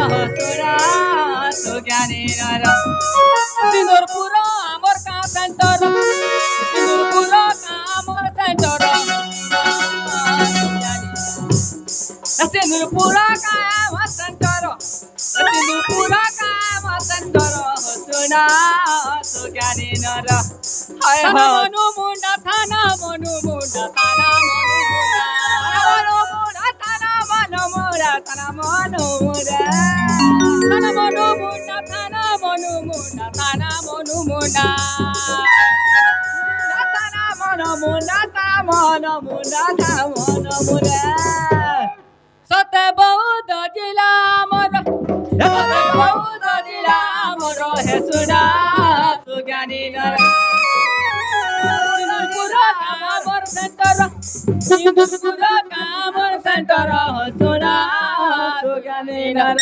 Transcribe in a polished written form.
सुना तो ज्ञानी नर सिंदूरपुर आमर का सेंटर सिंदूरपुर आमर सेंटर सिंदूरपुर का आमर सेंटर सिंदूरपुर का आमर सेंटर सुना तो ज्ञानी नर हाय मनु मुंडा थाना मनु मुंडा थाना मनु मुंडा थाना मनु मुंडा थाना मनु मुंडा थाना मनु मुंडा थाना मनु मुंडा थाना मनु मुंडा थाना मनु मुंडा थाना मनु मुंडा थाना मनु मुंडा सत्य बौद्ध जिला मोर सत्य बौद्ध जिला मोर हे सुना तू ज्ञानी नर सिंदूरपुर कामर सेंटर सिंदूरपुर कामर सेंटर सुना तू ज्ञानी नर